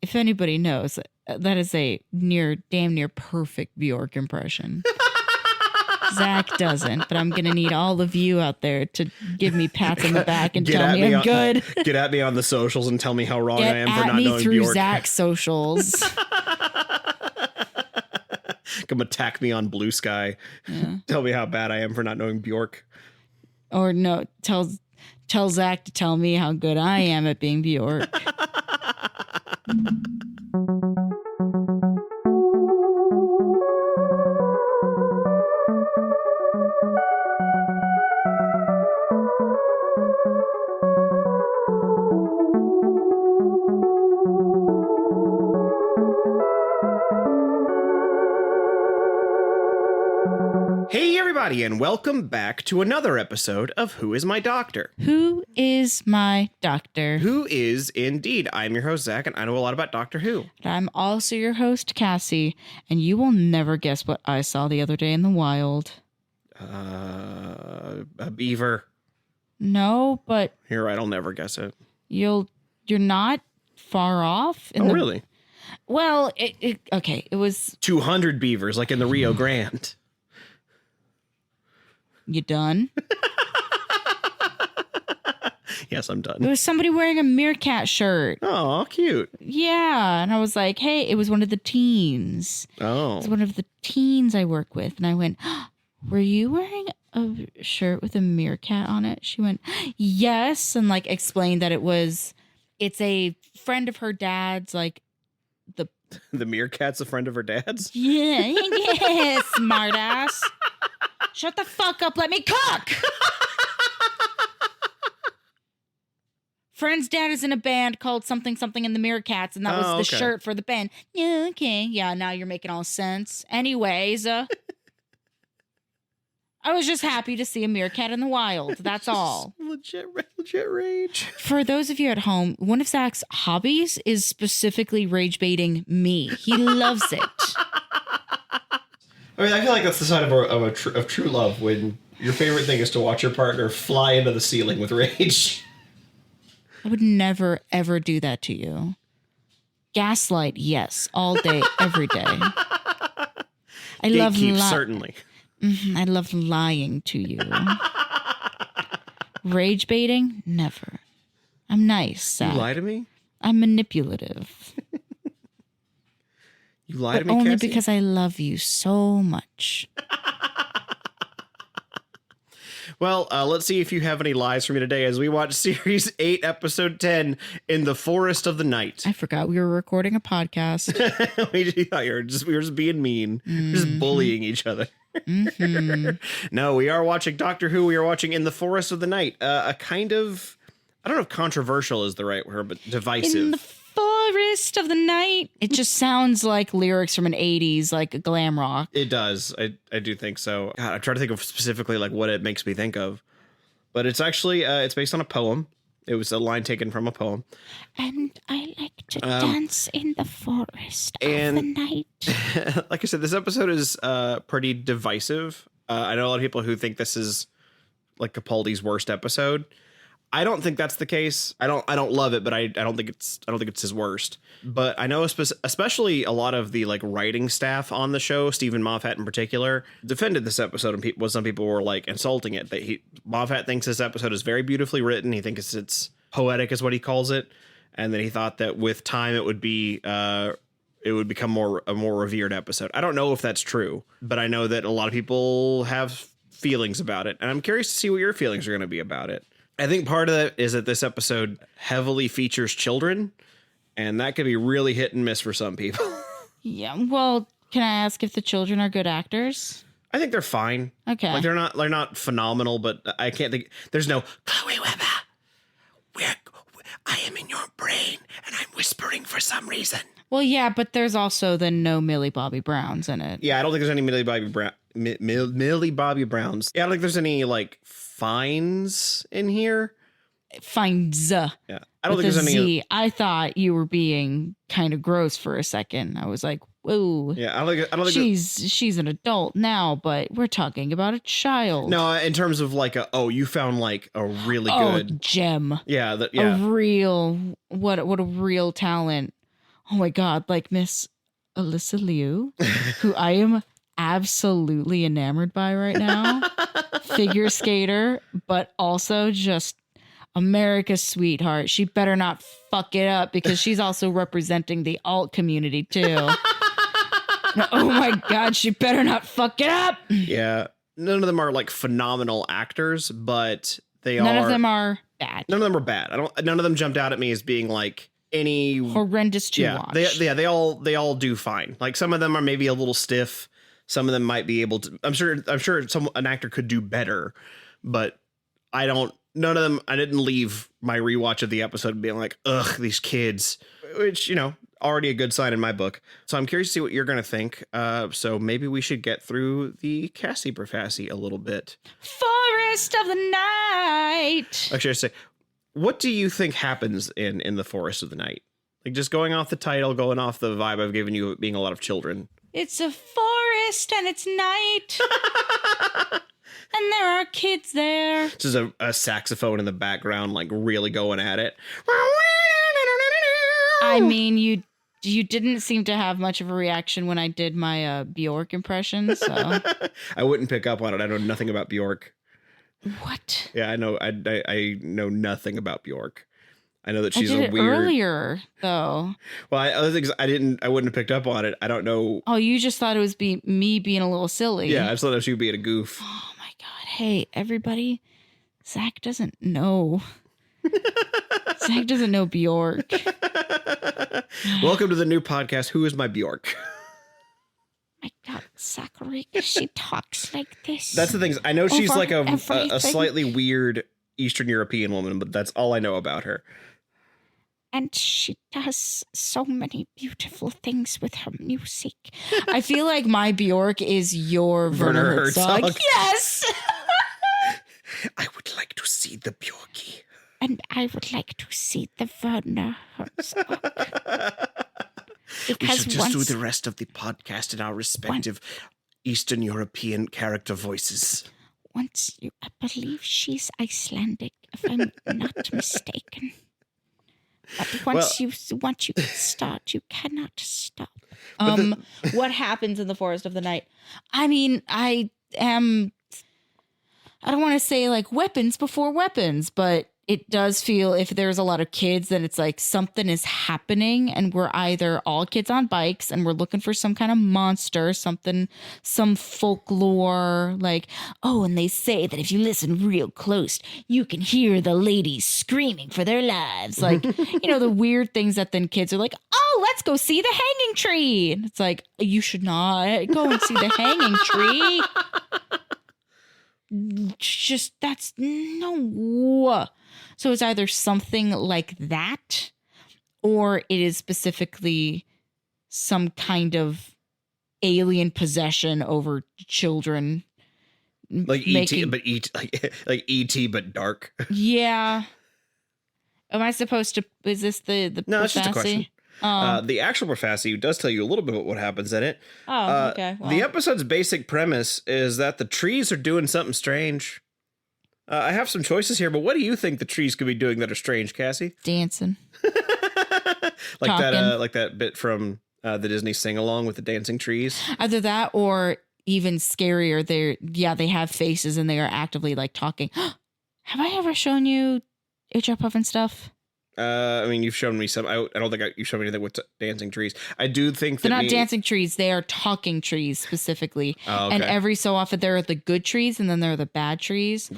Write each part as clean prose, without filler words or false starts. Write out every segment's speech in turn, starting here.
if anybody knows, that is a damn near perfect Bjork impression. Zach doesn't, but I'm going to need all of you out there to give me pats on the back and tell me I'm good. Get at me on the socials and tell me how wrong I am for not knowing Bjork. Get at me through Zach's socials. Come attack me on Blue Sky. Yeah. Tell me how bad I am for not knowing Bjork. Or no, tell Zach to tell me how good I am at being Bjork. Hey everybody, and welcome back to another episode of Who Is My Doctor? Who is my doctor? Who is indeed. I'm your host, Zach, and I know a lot about Doctor Who. And I'm also your host, Cassie, and you will never guess what I saw the other day in the wild. A beaver. No, but... You're right, I'll never guess it. You're not far off. Really? Well, it was... 200 beavers, like in the Rio Grande. You done? Yes, I'm done. It was somebody wearing a meerkat shirt. Oh, cute. Yeah. And I was like, hey, it was one of the teens. Oh. It was one of the teens I work with. And I went, were you wearing a shirt with a meerkat on it? She went, yes. And like explained that it's a friend of her dad's, like the meerkat's a friend of her dad's? Yeah. Smartass. Shut the fuck up. Let me cook. Friend's dad is in a band called something in the Meerkats, and that was the shirt for the band. Yeah, okay. Yeah, now you're making all sense. Anyways, I was just happy to see a meerkat in the wild. That's all. Legit rage. For those of you at home, one of Zach's hobbies is specifically rage baiting me. He loves it. I mean, I feel like that's the sign of true love, when your favorite thing is to watch your partner fly into the ceiling with rage. I would never, ever do that to you. Gaslight, yes, all day, every day. Certainly. I love lying to you. Rage baiting, never. I'm nice, Zach. You lie to me? I'm manipulative. You lie to me, only Cassie? Because I love you so much. Well, let's see if you have any lies for me today as we watch Series 8, Episode 10, In the Forest of the Night. I forgot we were recording a podcast. we were just being mean. Mm-hmm. Just bullying each other. Mm-hmm. No, we are watching Doctor Who. We are watching In the Forest of the Night. A kind of, I don't know if controversial is the right word, but divisive. In the Forest of the Night. It just sounds like lyrics from an 80s, like glam rock. It does. I do think so. God, I try to think of specifically like what it makes me think of. But it's actually, it's based on a poem. It was a line taken from a poem. And I like to dance in the forest of the night. Like I said, this episode is pretty divisive. I know a lot of people who think this is like Capaldi's worst episode. I don't think that's the case. I don't love it, but I don't think it's his worst. But I know especially a lot of the like writing staff on the show, Stephen Moffat in particular, defended this episode, and some people were like insulting it. That Moffat thinks this episode is very beautifully written. He thinks it's poetic, is what he calls it, and that he thought that with time it would become a more revered episode. I don't know if that's true, but I know that a lot of people have feelings about it, and I'm curious to see what your feelings are going to be about it. I think part of that is that this episode heavily features children, and that could be really hit and miss for some people. Yeah, well, can I ask if the children are good actors? I think they're fine. Okay. Like they're not phenomenal, but I can't think. There's no Chloe Webber. I am in your brain, and I'm whispering for some reason. Well, yeah, but there's also the no Millie Bobby Browns in it. Yeah, I don't think there's any Millie Bobby Browns. Yeah, I don't think there's any like Fines in here. Fines. Yeah, I don't think there's any. I thought you were being kind of gross for a second. I was like, whoa. Yeah, I don't think she's an adult now, but we're talking about a child. No, in terms of like you found like a really good gem. Yeah, a real what a real talent. oh my God, like Miss Alyssa Liu, who I am absolutely enamored by right now. Figure skater, but also just America's sweetheart. She better not fuck it up because she's also representing the alt community too. Oh my God, she better not fuck it up. Yeah. None of them are like phenomenal actors, but None of them are bad. None of them are bad. None of them jumped out at me as being like any horrendous to watch. They all do fine. Like some of them are maybe a little stiff. Some of them might be able to. I'm sure an actor could do better, but none of them. I didn't leave my rewatch of the episode being like, ugh, these kids, which, already a good sign in my book. So I'm curious to see what you're going to think. So maybe we should get through the Cassie Profassi a little bit. Forest of the Night. Actually, I say, what do you think happens in the Forest of the Night? Like just going off the title, going off the vibe I've given you, being a lot of children. It's a forest and it's night. And there are kids there. This is a saxophone in the background, like really going at it. I mean, you didn't seem to have much of a reaction when I did my Bjork impression, so. I wouldn't pick up on it. I know nothing about Bjork. What? Yeah, I know. I know nothing about Bjork. I know that she's I did a weird. Earlier, though. Well, other things I wouldn't have picked up on it. I don't know. Oh, you just thought it was me being a little silly. Yeah, I just thought she would be a goof. Oh my God! Hey, everybody, Zach doesn't know. Zach doesn't know Bjork. Welcome to the new podcast. Who is my Bjork? My God, Zachary, she talks like this. That's the thing. I know she's Over like a everything. slightly weird Eastern European woman, but that's all I know about her. And she does so many beautiful things with her music. I feel like my Bjork is your Werner Herzog. Yes! I would like to see the Bjorkie. And I would like to see the Werner Herzog. We should just do the rest of the podcast in our respective Eastern European character voices. I believe she's Icelandic, if I'm not mistaken. But once you start, you cannot stop. What happens in the Forest of the Night? I mean, I don't want to say like weapons before weapons, but it does feel if there's a lot of kids, then it's like something is happening and we're either all kids on bikes and we're looking for some kind of monster, some folklore like, oh, and they say that if you listen real close, you can hear the ladies screaming for their lives. Like, the weird things that then kids are like, oh, let's go see the hanging tree. And it's like, you should not go and see the hanging tree. Just that's no. So it's either something like that, or it is specifically some kind of alien possession over children. Like E.T., but like E.T., but dark. Yeah. Am I supposed to? Is this the? No, it's just a Profassi? question. The actual Profassi does tell you a little bit about what happens in it. Oh, okay. Well. The episode's basic premise is that the trees are doing something strange. I have some choices here, but what do you think the trees could be doing that are strange, Cassie? Dancing. like that bit from the Disney sing-along with the dancing trees. Either that or even scarier. They have faces and they are actively like talking. Have I ever shown you HR Puff and stuff? I mean, you've shown me some. I don't think you've shown me anything with dancing trees. I do think that they're not dancing trees. They are talking trees specifically. Oh, okay. And every so often there are the good trees and then there are the bad trees.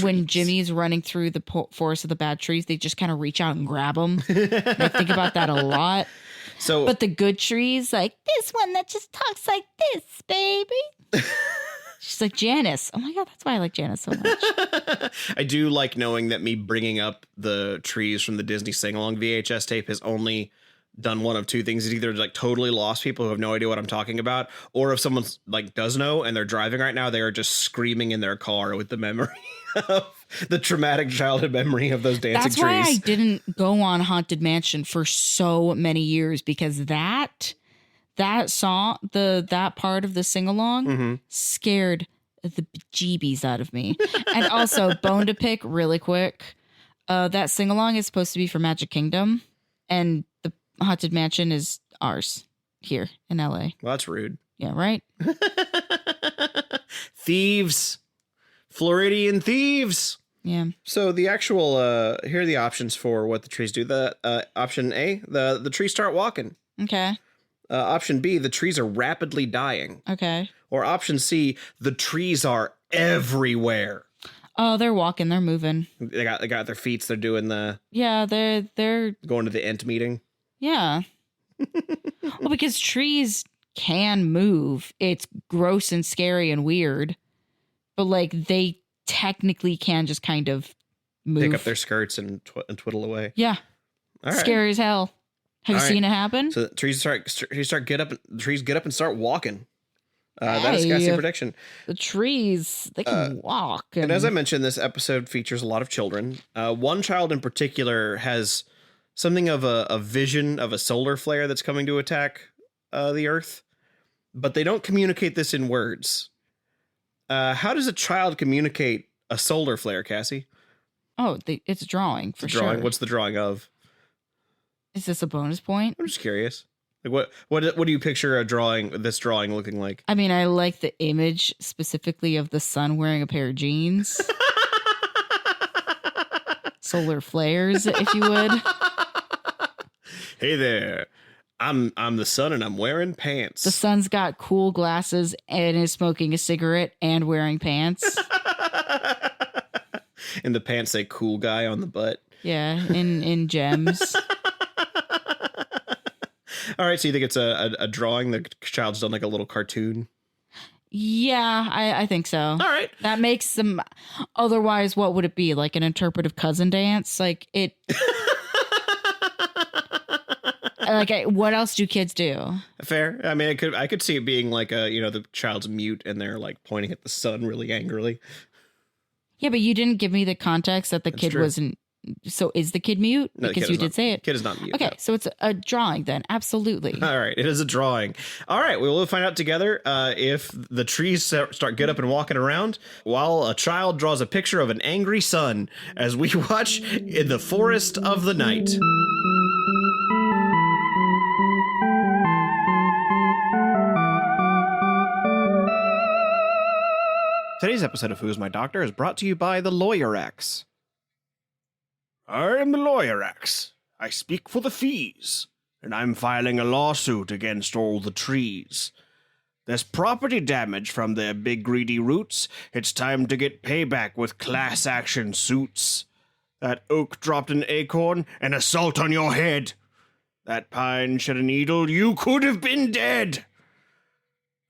When Jimmy's running through the forest of the bad trees, they just kind of reach out and grab them. I think about that a lot. But the good trees, like this one that just talks like this, baby. She's like Janice. Oh my God, that's why I like Janice so much. I do like knowing that me bringing up the trees from the Disney sing-along VHS tape has only done one of two things. It's either like totally lost people who have no idea what I'm talking about, or if someone's like does know and they're driving right now, they are just screaming in their car with the memory of the traumatic childhood memory of those dancing trees. That's why I didn't go on Haunted Mansion for so many years, because that song, that part of the sing-along scared the bejeebies out of me. And also, bone to pick really quick. That sing-along is supposed to be for Magic Kingdom. And haunted mansion is ours here in LA. Well, that's rude. Yeah, right? Thieves. Floridian thieves. Yeah. So the actual, here are the options for what the trees do. The option A, the trees start walking. Okay. Option B, the trees are rapidly dying. Okay. Or option C, the trees are everywhere. Oh, they're walking. They're moving. They got their feet. They're doing the Yeah, they're going to the Ent meeting. yeah. Well, because trees can move. It's gross and scary and weird, but like they technically can just kind of move. Pick up their skirts and twiddle away. Yeah. All right. Scary as hell. Have you seen it happen? So the trees get up and start walking. That is Cassie's prediction. The trees, they can walk. And as I mentioned, this episode features a lot of children. One child in particular has something of a vision of a solar flare that's coming to attack the Earth, but they don't communicate this in words. How does a child communicate a solar flare, Cassie? Oh, it's a drawing for Drawing. sure. What's the drawing of? Is this a bonus point? I'm just curious. Like what do you picture this drawing looking like? I mean, I like the image specifically of the sun wearing a pair of jeans. Solar flares, if you would. Hey there. I'm the sun and I'm wearing pants. The sun's got cool glasses and is smoking a cigarette and wearing pants. And the pants say cool guy on the butt. Yeah, in gems. All right, so you think it's a drawing? The child's done like a little cartoon? Yeah, I think so. All right. That makes them... Otherwise, what would it be? Like an interpretive cousin dance? Like it... what else do kids do? Fair. I mean, I could see it being like the child's mute and they're like pointing at the sun really angrily. Yeah, but you didn't give me the context that the kid true. wasn't. So is the kid mute? No, because you did say it. Kid is not mute. Okay, no. so it's a drawing then. Absolutely. All right, it is a drawing. All right, we will find out together if the trees start get up and walking around while a child draws a picture of an angry sun as we watch In the Forest of the Night. Today's episode of Who's My Doctor is brought to you by the Lawyer X. I am the Lawyer X. I speak for the fees, and I'm filing a lawsuit against all the trees. There's property damage from their big greedy roots. It's time to get payback with class action suits. That oak dropped an acorn and assault on your head. That pine shed a needle, you could have been dead.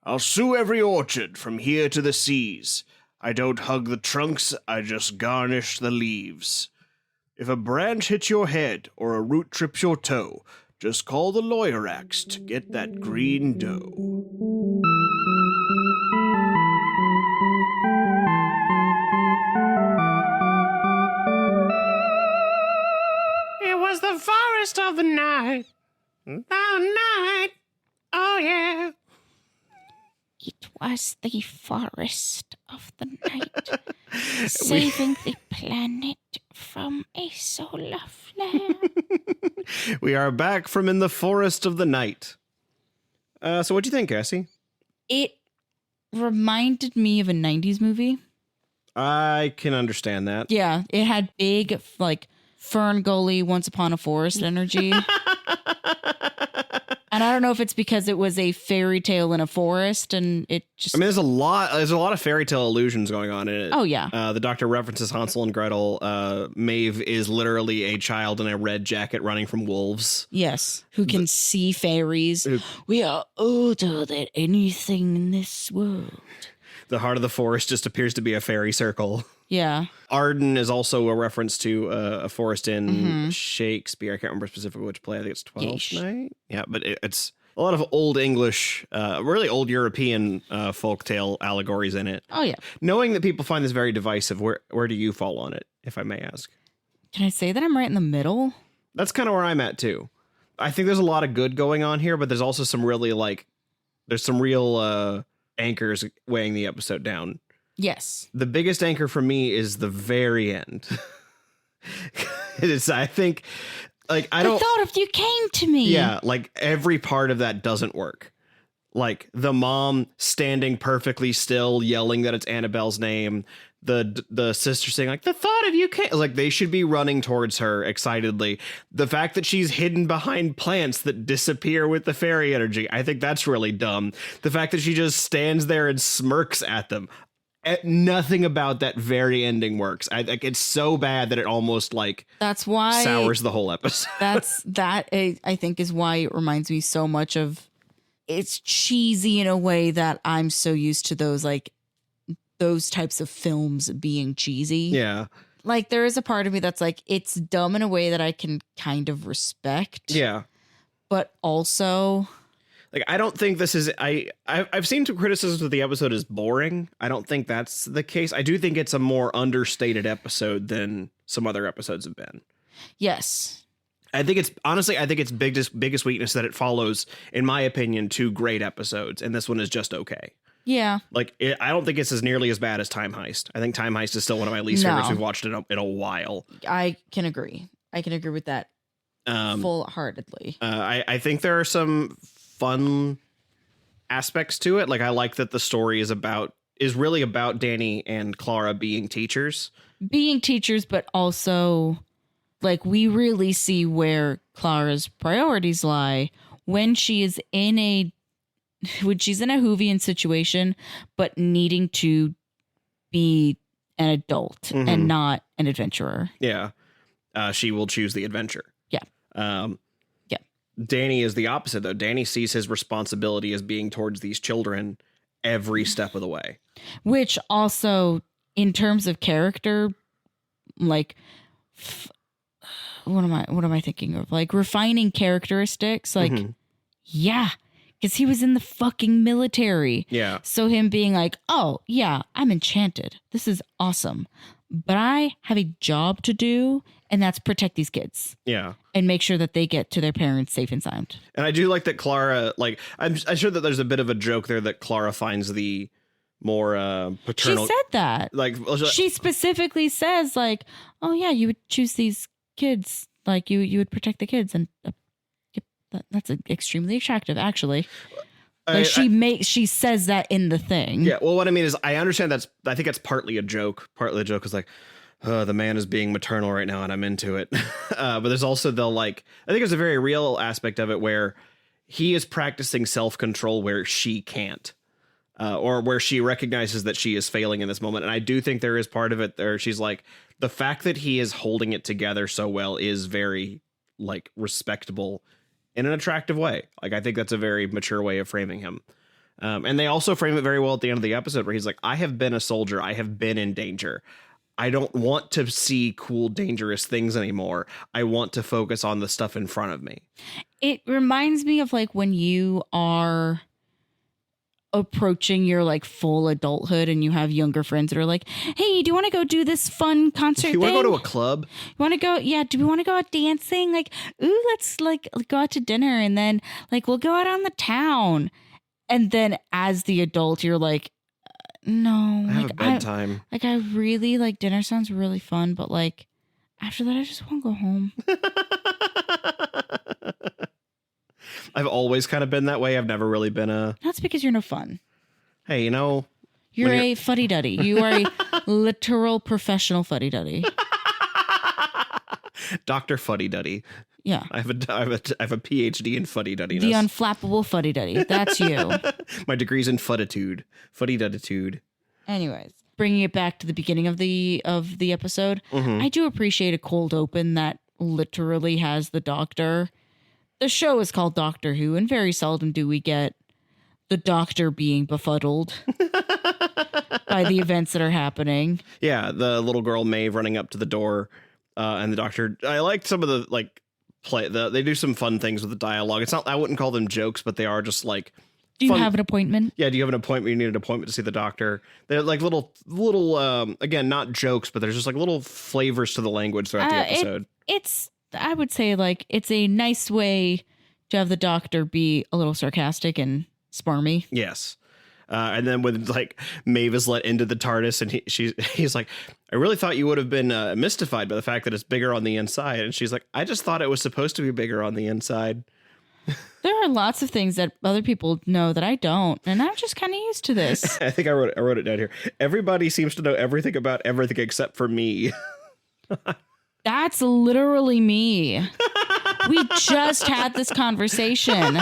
I'll sue every orchard from here to the seas. I don't hug the trunks, I just garnish the leaves. If a branch hits your head or a root trips your toe, just call the Lawyer Axe to get that green dough. It was the forest of the night. Night. Oh, yeah. It was the forest of the night, saving the planet from a solar flare. We are back from In the Forest of the Night. So what'd you think, Cassie? It reminded me of a 90s movie. I can understand that. Yeah, it had big, like, Fern Gully, Once Upon a Forest energy. And I don't know if it's because it was a fairy tale in a forest and it just... I mean, there's a lot of fairy tale illusions going on in it. Oh, yeah. The doctor references Hansel and Gretel. Maeve is literally a child in a red jacket running from wolves. Yes. Who can see fairies. We are older than anything in this world. The heart of the forest just appears to be a fairy circle. Yeah. Arden is also a reference to a forest in Shakespeare. I can't remember specifically which play. I think it's Twelfth Night. Yeah, but it's a lot of old English, really old European folktale allegories in it. Oh, yeah. Knowing that people find this very divisive, where do you fall on it, if I may ask? Can I say that I'm right in the middle? That's kind of where I'm at, too. I think there's a lot of good going on here, but there's also some really, there's some real anchors weighing the episode down. Yes. The biggest anchor for me is the very end. I think like I The don't. thought of you came to me. Yeah, like every part of that doesn't work. Like the mom standing perfectly still, yelling that it's Annabelle's name. The sister saying like the thought of you can't, like they should be running towards her excitedly. The fact that she's hidden behind plants that disappear with the fairy energy, I think that's really dumb. The fact that she just stands there and smirks at them. Nothing about that very ending works. Like it's so bad that it almost like That's why sours the whole episode. I think is why it reminds me so much of. It's cheesy in a way that I'm so used to those types of films being cheesy. Yeah. Like there is a part of me that's like, it's dumb in a way that I can kind of respect. Yeah. But also, like, I don't think this is, I've seen some criticisms of the episode as boring. I don't think that's the case. I do think it's a more understated episode than some other episodes have been. yes. I think its biggest weakness that it follows, in my opinion, 2 great episodes, and this one is just okay. Yeah. Like, I don't think it's as nearly as bad as Time Heist. I think Time Heist is still one of my least favorites we've watched in a while. I can agree. I can agree with that full-heartedly. I think there are some fun aspects to it. Like, I like that the story is really about Danny and Clara being teachers. But also, like, we really see where Clara's priorities lie when she's in a Whovian situation, but needing to be an adult and not an adventurer. Yeah. She will choose the adventure. Yeah. Yeah. Danny is the opposite, though. Danny sees his responsibility as being towards these children every step of the way. Which also, in terms of character, like, what am I thinking of? Like refining characteristics, like, yeah, because he was in the fucking military. Yeah. So him being like, oh yeah, I'm enchanted. This is awesome. But I have a job to do, and that's protect these kids. Yeah. And make sure that they get to their parents safe and sound. And I do like that Clara, like, I'm sure that there's a bit of a joke there that Clara finds the more paternal. She said that. Like, she specifically says, like, oh yeah, you would choose these kids, like you would protect the kids, and that's extremely attractive, actually. Like she says that in the thing. Yeah. Well, what I mean is, I understand I think that's partly a joke. Partly the joke is like, the man is being maternal right now, and I'm into it. But there's also I think there's a very real aspect of it where he is practicing self-control where she can't, or where she recognizes that she is failing in this moment. And I do think there is part of it there. She's like, the fact that he is holding it together so well is very like respectable in an attractive way. Like, I think that's a very mature way of framing him. And they also frame it very well at the end of the episode where he's like, I have been a soldier. I have been in danger. I don't want to see cool, dangerous things anymore. I want to focus on the stuff in front of me. It reminds me of like when you are approaching your like full adulthood and you have younger friends that are like, hey, do you want to go do this fun concert You want thing? to go to a club? You want to go? Yeah. Do we want to go out dancing? Like, ooh, let's like go out to dinner and then like we'll go out on the town. And then as the adult, you're like, no, I have a bedtime. I really like dinner sounds really fun, but like after that, I just want to go home. I've always kind of been that way. I've never really been That's because you're no fun. Hey, you know, you're a fuddy-duddy. You are a literal professional fuddy-duddy. Dr. Fuddy Duddy. Yeah. I have a PhD in fuddy duddiness. The unflappable fuddy-duddy. That's you. My degree's in fudditude. Fuddy-dudditude. Anyways, bringing it back to the beginning of the episode, I do appreciate a cold open that literally has the doctor. The show is called Doctor Who, and very seldom do we get the doctor being befuddled by the events that are happening. Yeah, the little girl Maeve running up to the door, and the doctor. I like some of the like they do some fun things with the dialogue. It's not, I wouldn't call them jokes, but they are just like, do you fun. have an appointment? Yeah, do you have an appointment? You need an appointment to see the doctor. They're like little again, not jokes, but there's just like little flavors to the language throughout the episode. I would say like it's a nice way to have the doctor be a little sarcastic and smarmy. Yes. And then when like Maeve is let into the TARDIS and he's like, I really thought you would have been mystified by the fact that it's bigger on the inside. And she's like, I just thought it was supposed to be bigger on the inside. There are lots of things that other people know that I don't, and I'm just kind of used to this. I think I wrote it down here. Everybody seems to know everything about everything except for me. That's literally me. We just had this conversation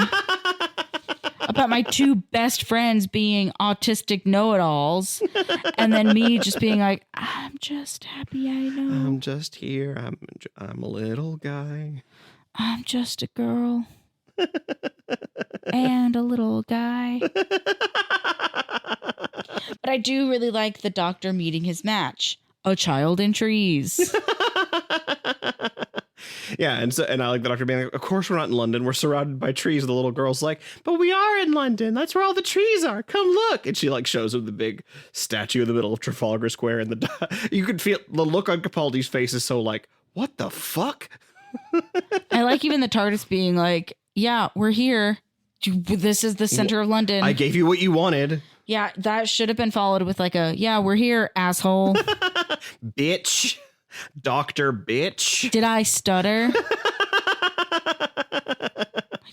about my two best friends being autistic know-it-alls, and then me just being like, I'm just happy I know. I'm just here. I'm a little guy. I'm just a girl. And a little guy. But I do really like the Doctor meeting his match. A child in trees. Yeah, and I like the Doctor being like, of course we're not in London. We're surrounded by trees. And the little girl's like, but we are in London. That's where all the trees are. Come look. And she like shows him the big statue in the middle of Trafalgar Square. And you could feel the look on Capaldi's face is so like, what the fuck? I like even the TARDIS being like, yeah, we're here. This is the center of London. I gave you what you wanted. Yeah, that should have been followed with like a, yeah, we're here, asshole. Bitch. Doctor bitch. Did I stutter?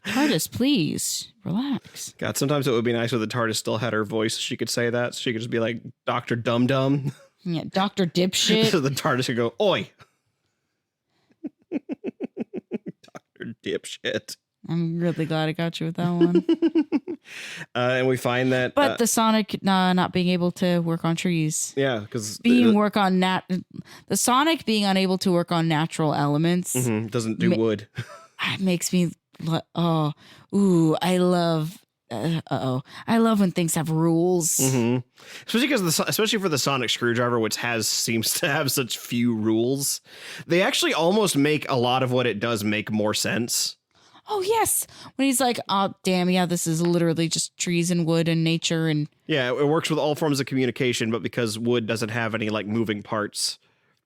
TARDIS, please relax. God, sometimes it would be nice if the TARDIS still had her voice. She could say that. So she could just be like, Dr. Dum Dum. Yeah, Dr. Dipshit. So the TARDIS could go, oi. Dr. Dipshit. I'm really glad I got you with that one. And we find that, but the Sonic not being able to work on trees. Yeah, because the Sonic being unable to work on natural elements doesn't do wood. It makes me I love when things have rules. Especially for the Sonic screwdriver, which seems to have such few rules. They actually almost make a lot of what it does make more sense. Oh, yes. When he's like, oh, damn, yeah, this is literally just trees and wood and nature. And yeah, it works with all forms of communication, but because wood doesn't have any like moving parts,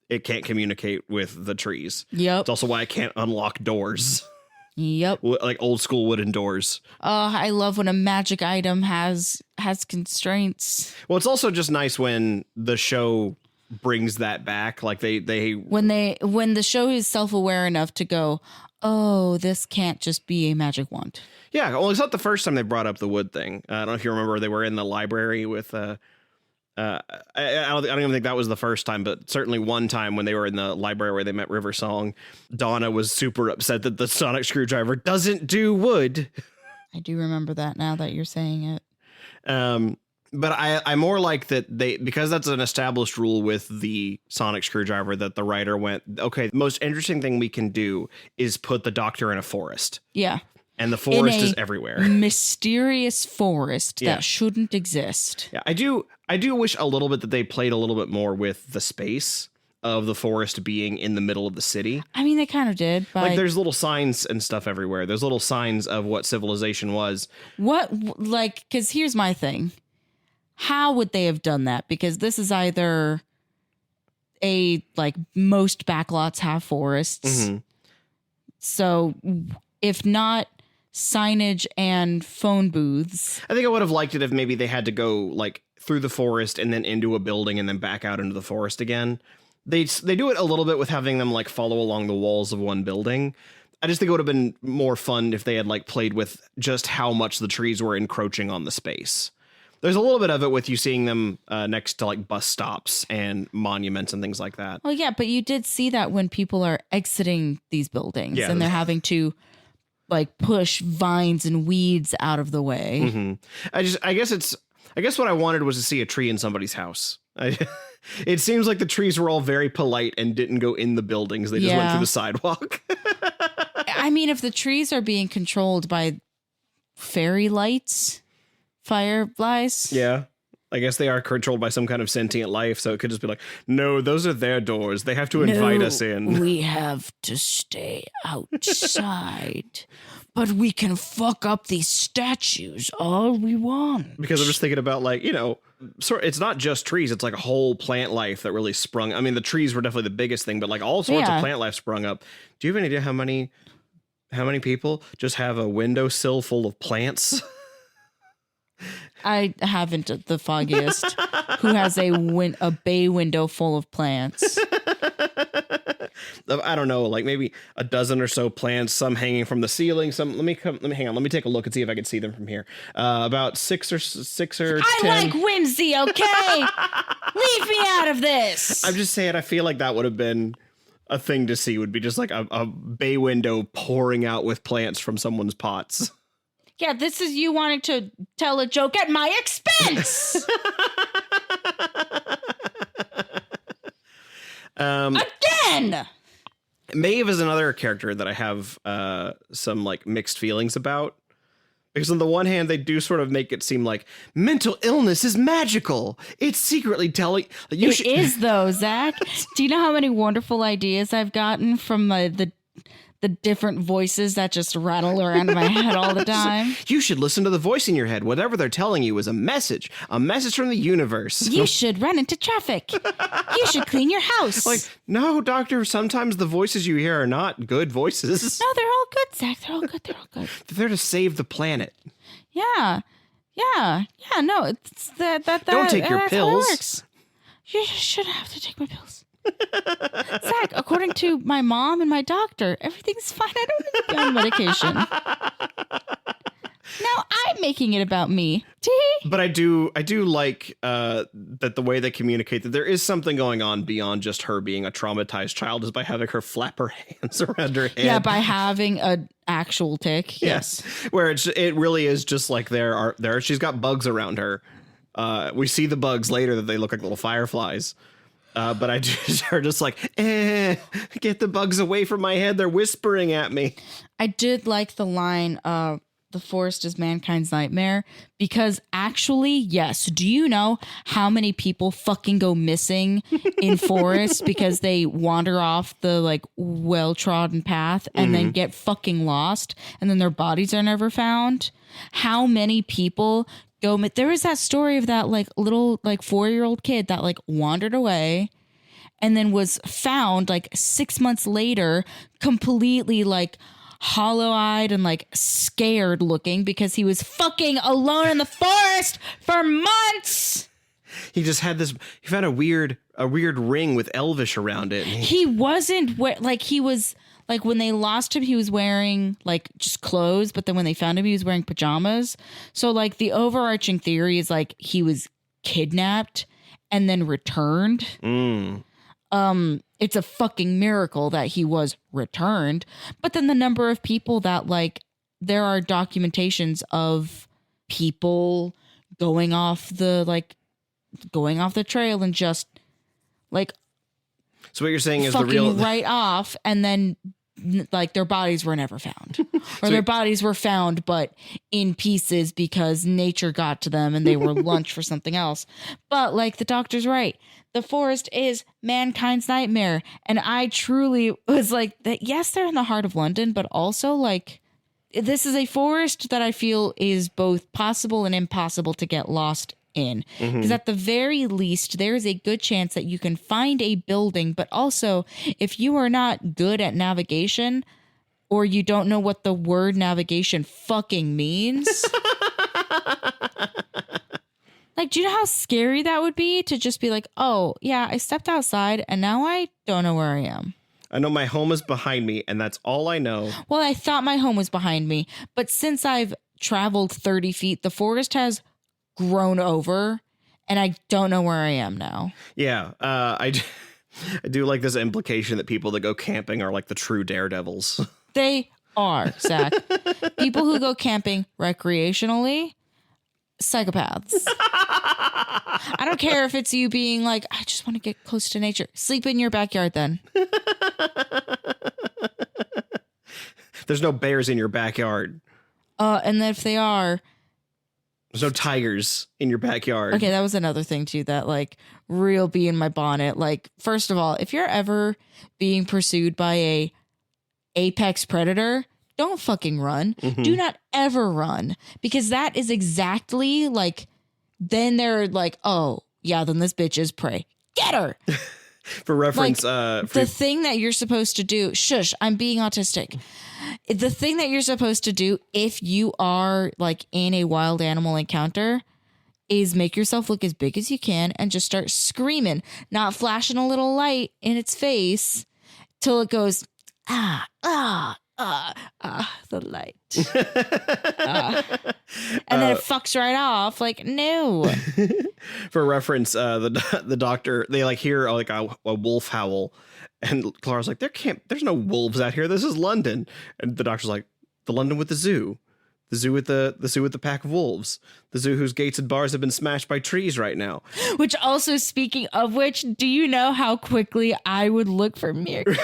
it can't communicate with the trees. Yep. It's also why it can't unlock doors. Yep. Like old school wooden doors. I love when a magic item has constraints. Well, it's also just nice when the show brings that back. Like when the show is self-aware enough to go, oh, this can't just be a magic wand. Yeah, well, it's not the first time they brought up the wood thing. I don't know if you remember, they were in the library with. I don't even think that was the first time, but certainly one time when they were in the library where they met River Song, Donna was super upset that the sonic screwdriver doesn't do wood. I do remember that now that you're saying it. But I more like that because that's an established rule with the sonic screwdriver, that the writer went, okay, the most interesting thing we can do is put the Doctor in a forest. Yeah. And the forest is everywhere. Mysterious forest that shouldn't exist. Yeah, I do wish a little bit that they played a little bit more with the space of the forest being in the middle of the city. I mean, they kind of did. But like, there's little signs and stuff everywhere. There's little signs of what civilization was. Because here's my thing. How would they have done that? Because this is either most backlots have forests. Mm-hmm. So if not signage and phone booths. I think I would have liked it if maybe they had to go like through the forest and then into a building and then back out into the forest again. They do it a little bit with having them like follow along the walls of one building. I just think it would have been more fun if they had like played with just how much the trees were encroaching on the space. There's a little bit of it with you seeing them next to like bus stops and monuments and things like that. Well, yeah, but you did see that when people are exiting these buildings and they're having to like push vines and weeds out of the way. Mm-hmm. I guess what I wanted was to see a tree in somebody's house. It seems like the trees were all very polite and didn't go in the buildings. They just went through the sidewalk. I mean, if the trees are being controlled by fairy lights, fireflies. Yeah. I guess they are controlled by some kind of sentient life, so it could just be like, no, those are their doors. They have to invite us in. We have to stay outside. But we can fuck up these statues all we want. Because I'm just thinking about it's not just trees. It's like a whole plant life that really sprung. I mean, the trees were definitely the biggest thing, but like all sorts of plant life sprung up. Do you have any idea how many how many people just have a windowsill full of plants? I haven't the foggiest. Who has a bay window full of plants? I don't know, like maybe a dozen or so plants, some hanging from the ceiling. Some let me hang on. Let me take a look and see if I can see them from here. About six or 10. I like whimsy, okay? Leave me out of this. I'm just saying, I feel like that would have been a thing to see, would be just like a bay window pouring out with plants from someone's pots. Yeah, this is you wanting to tell a joke at my expense. Again. Maeve is another character that I have some like mixed feelings about. Because on the one hand, they do sort of make it seem like mental illness is magical. It's secretly telling you. It is though, Zach. Do you know how many wonderful ideas I've gotten from the different voices that just rattle around in my head all the time? You should listen to the voice in your head. Whatever they're telling you is a message from the universe. You should run into traffic. You should clean your house. Like, no, doctor, sometimes the voices you hear are not good voices. No, they're all good, Zach. They're all good. They're all good. They're there to save the planet. Yeah. No, it's that. Don't take your that's how it pills. works. You shouldn't have to take my pills. Zach, according to my mom and my doctor, everything's fine. I don't need to be on medication. Now I'm making it about me. But I do like that the way they communicate that there is something going on beyond just her being a traumatized child is by having her flap her hands around her head. Yeah, by having an actual tick. Yes. Where it really is just like she's got bugs around her. We see the bugs later that they look like little fireflies. But I are just like, get the bugs away from my head. They're whispering at me. I did like the line, the forest is mankind's nightmare, because actually, yes. Do you know how many people fucking go missing in forests because they wander off the like well-trodden path and then get fucking lost and then their bodies are never found? How many people there was that story of that like little like 4-year-old kid that like wandered away and then was found like 6 months later, completely like hollow-eyed and like scared looking because he was fucking alone in the forest for months. He just had he found a weird ring with Elvish around it. He wasn't like he was. Like when they lost him, he was wearing like just clothes, but then when they found him, he was wearing pajamas. So like the overarching theory is like he was kidnapped and then returned. It's a fucking miracle that he was returned. But then the number of people that like there are documentations of people going off the trail and just like. So what you're saying is fucking the real right off, and then like their bodies were never found, or their bodies were found but in pieces because nature got to them and they were lunch for something else. But like the doctor's right, the forest is mankind's nightmare, and I truly was like that. Yes, they're in the heart of London, but also like this is a forest that I feel is both possible and impossible to get lost in, because at the very least there is a good chance that you can find a building, but also if you are not good at navigation or you don't know what the word navigation fucking means like, do you know how scary that would be to just be like, oh yeah, I stepped outside and now I don't know where I am. I know my home is behind me and that's all I know. Well, I thought my home was behind me, but since I've traveled 30 feet, the forest has grown over and I don't know where I am now. Yeah. I do like this implication that people that go camping are like the true daredevils. They are, Zach. People who go camping recreationally, psychopaths. I don't care if it's you being like, I just want to get close to nature. Sleep in your backyard then. There's no bears in your backyard. And then if they are, there's no tigers in your backyard. Okay, that was another thing too, that like real bee in my bonnet. Like, first of all, if you're ever being pursued by a apex predator, don't fucking run. Do not ever run, because that is exactly like, then they're like, oh yeah, then this bitch is prey. Get her. For reference, like, the thing that you're supposed to do, shush, I'm being autistic. The thing that you're supposed to do if you are like in a wild animal encounter, is make yourself look as big as you can and just start screaming, not flashing a little light in its face till it goes, the light. And then it fucks right off. Like, no. For reference, the doctor, they like hear like a wolf howl, and Clara's like, there's no wolves out here. This is London. And the doctor's like, the London with the zoo. The zoo with the pack of wolves. The zoo whose gates and bars have been smashed by trees right now. Which also, speaking of which, do you know how quickly I would look for meerkats?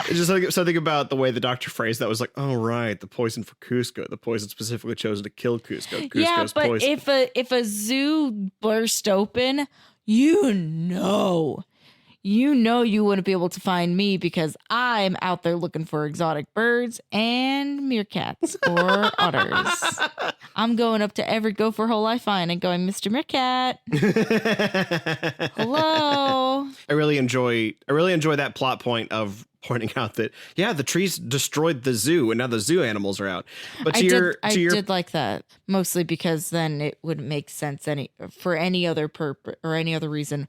It's just like something about the way the doctor phrased that was like, oh, right, the poison for Cusco, the poison specifically chosen to kill Cusco. Cusco's but poison. if a zoo burst open, you know you wouldn't be able to find me because I'm out there looking for exotic birds and meerkats or otters. I'm going up to every gopher hole I find and going, Mr. Meerkat. Hello. I really enjoy that plot point of pointing out that, yeah, the trees destroyed the zoo and now the zoo animals are out. But I did like that, mostly because then it wouldn't make sense for any other purpose or any other reason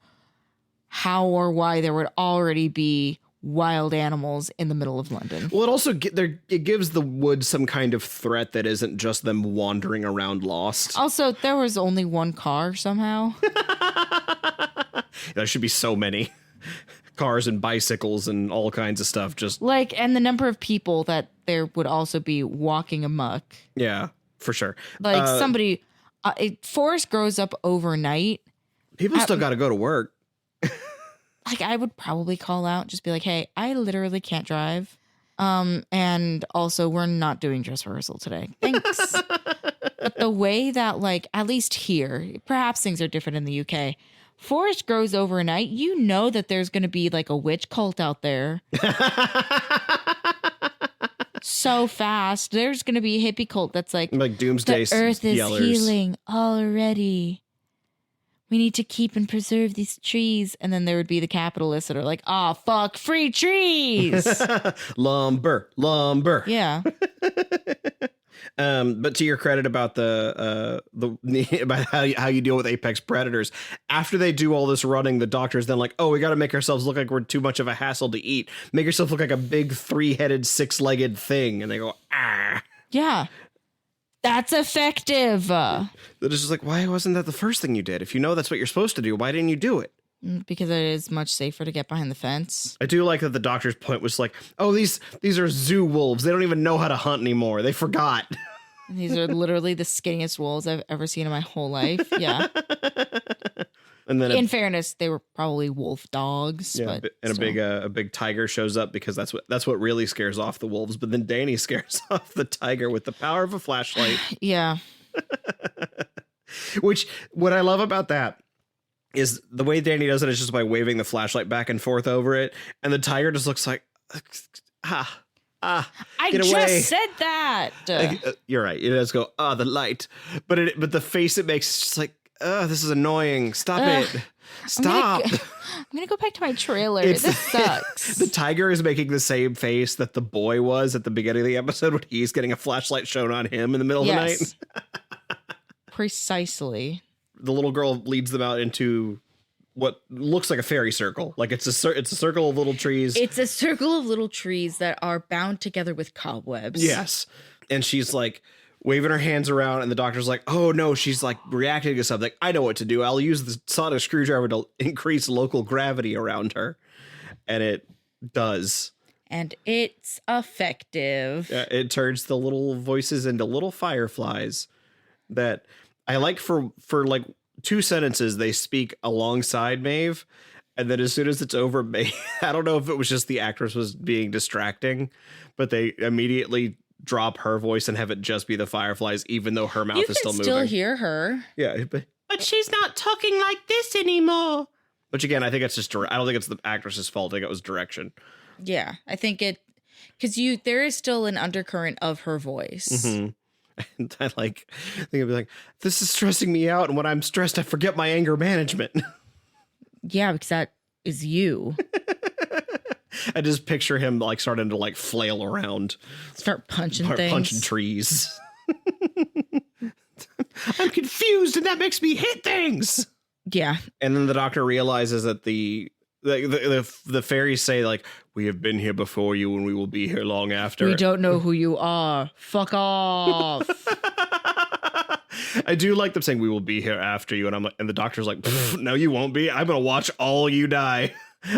how or why there would already be wild animals in the middle of London. Well, it also it gives the woods some kind of threat that isn't just them wandering around lost. Also, there was only one car somehow. There should be so many cars and bicycles and all kinds of stuff. Just like, and the number of people that there would also be walking amok. Yeah, for sure. Like forest grows up overnight. People still got to go to work. Like, I would probably call out, just be like, hey, I literally can't drive. And also, we're not doing dress rehearsal today. Thanks. But the way that, like, at least here, perhaps things are different in the UK. Forest grows overnight. You know that there's going to be like a witch cult out there. So fast. There's going to be a hippie cult that's like doomsday the earth is yellers. healing already. We need to keep and preserve these trees. And then there would be the capitalists that are like, oh, fuck, free trees. lumber. Yeah. But to your credit about about how you deal with apex predators, after they do all this running, the doctor's then like, oh, we got to make ourselves look like we're too much of a hassle to eat. Make yourself look like a big 3-headed, 6-legged thing. And they go, ah. Yeah. That's effective. They're just like, why wasn't that the first thing you did? If you know that's what you're supposed to do, why didn't you do it? Because it is much safer to get behind the fence. I do like that the doctor's point was like, oh, these are zoo wolves. They don't even know how to hunt anymore. They forgot. These are literally the skinniest wolves I've ever seen in my whole life. Yeah. And then in fairness, they were probably wolf dogs. Yeah, but and still. a big tiger shows up because that's what really scares off the wolves. But then Danny scares off the tiger with the power of a flashlight. Yeah. Which, what I love about that is the way Danny does it is just by waving the flashlight back and forth over it. And the tiger just looks like, I just said that. You're right. It does go, the light. But the face it makes is just like, this is annoying. Stop it. Stop. I'm going to go back to my trailer. This sucks. The tiger is making the same face that the boy was at the beginning of the episode when he's getting a flashlight shown on him in the middle of the night. Precisely. The little girl leads them out into what looks like a fairy circle. Like it's a circle of little trees. It's a circle of little trees that are bound together with cobwebs. Yes. And she's like waving her hands around, and the doctor's like, oh no, she's like reacting to something. I know what to do. I'll use the sonic screwdriver to increase local gravity around her. And it does. And it's effective. It turns the little voices into little fireflies that I like for like 2 sentences. They speak alongside Maeve. And then as soon as it's over, Maeve, I don't know if it was just the actress was being distracting, but they immediately drop her voice and have it just be the fireflies, even though her mouth is still moving. You can still hear her. Yeah. But she's not talking like this anymore. Which again, I think it's just, I don't think it's the actress's fault. I think it was direction. Yeah. I think because there is still an undercurrent of her voice. Mm-hmm. And I think I'd be like, this is stressing me out. And when I'm stressed, I forget my anger management. Yeah, because that is you. I just picture him like starting to like flail around. Start punching things. Punching trees. I'm confused, and that makes me hit things. Yeah. And then the doctor realizes that the fairies say, like, we have been here before you and we will be here long after. We don't know who you are. Fuck off. I do like them saying we will be here after you, and I'm like, and the doctor's like, no, you won't be. I'm gonna watch all you die.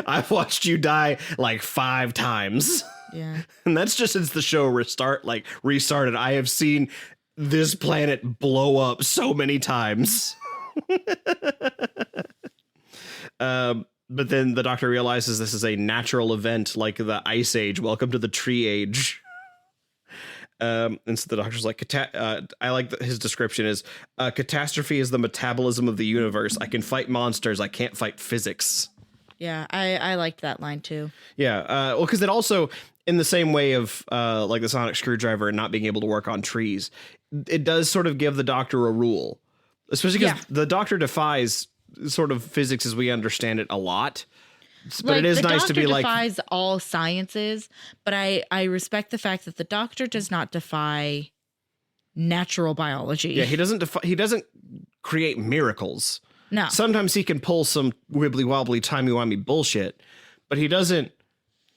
I've watched you die like 5 times. Yeah. And that's just since the show restarted. I have seen this planet blow up so many times. But then the doctor realizes this is a natural event like the Ice Age. Welcome to the Tree Age. And so the doctor's like, I like his description is, catastrophe is the metabolism of the universe. I can fight monsters. I can't fight physics. Yeah, I liked that line too. Yeah, well, because it also, in the same way of like the sonic screwdriver and not being able to work on trees, it does sort of give the doctor a rule, especially because the doctor defies sort of physics as we understand it a lot. But like, it is nice to be like, defies all sciences, but I respect the fact that the doctor does not defy natural biology. yeah, he doesn't create miracles. No. Sometimes he can pull some wibbly wobbly timey wimey bullshit, but he doesn't.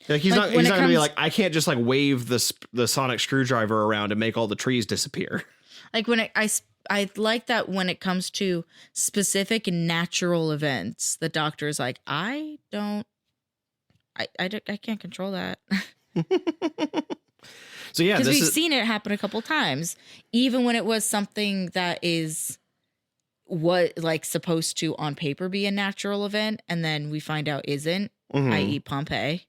Like he's not going to be like, I can't just like wave the sonic screwdriver around and make all the trees disappear. Like when I like that when it comes to specific natural events, the doctor is like, I can't control that. So yeah, because we've seen it happen a couple times, even when it was something that is what like supposed to on paper be a natural event, and then we find out isn't, i.e. Pompeii.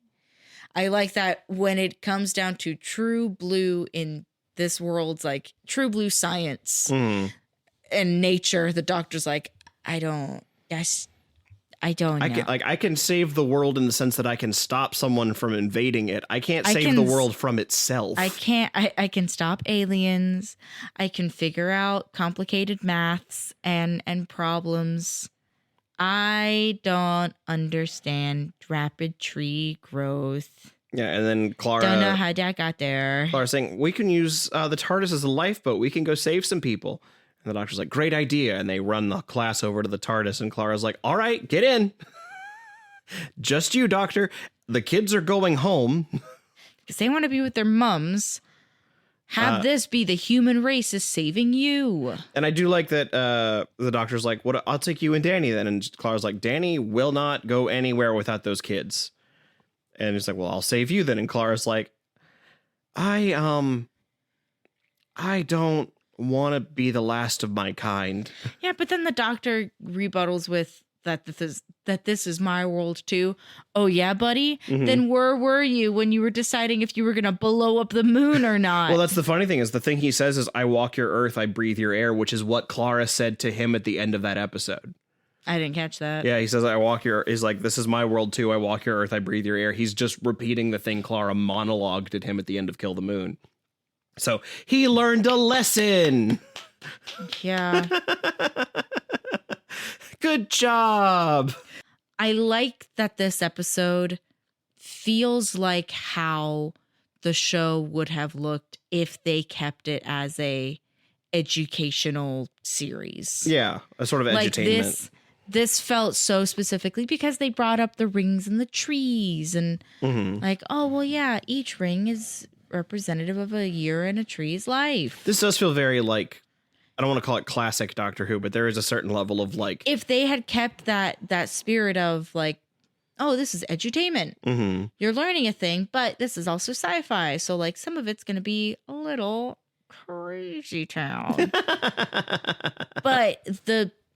I like that when it comes down to true blue in this world's like true blue science and nature, the doctor's like, I don't know. I can save the world in the sense that I can stop someone from invading it. I can't save the world from itself. I can stop aliens. I can figure out complicated maths and problems. I don't understand rapid tree growth. Yeah, and then Clara... Don't know how that got there. Clara's saying, we can use the TARDIS as a lifeboat. We can go save some people. And the doctor's like, great idea. And they run the class over to the TARDIS. And Clara's like, all right, get in. Just you, doctor. The kids are going home. Because they want to be with their mums. Have this be the human race is saving you. And I do like that the doctor's like, "What? I'll take you and Danny then." And Clara's like, "Danny will not go anywhere without those kids." And he's like, "Well, I'll save you then." And Clara's like, I don't want to be the last of my kind." Yeah, but then the doctor rebuttals with that this is my world too. Oh yeah, buddy? Then where were you when you were deciding if you were going to blow up the moon or not? Well, that's the funny thing is the thing he says is, "I walk your earth, I breathe your air," which is what Clara said to him at the end of that episode. I didn't catch that. Yeah, he says, "I walk your," is like, "This is my world too. I walk your earth, I breathe your air." He's just repeating the thing Clara monologued at him at the end of Kill the Moon. So he learned a lesson. Yeah. Good job. I like that this episode feels like how the show would have looked if they kept it as a educational series. Yeah, a sort of edutainment. This felt so specifically because they brought up the rings and the trees and like, oh, well, yeah, each ring is representative of a year in a tree's life. This does feel very like, I don't want to call it classic Doctor Who, but there is a certain level of like, if they had kept that spirit of like, oh, this is edutainment. You're learning a thing, but this is also sci-fi. So like some of it's going to be a little crazy town.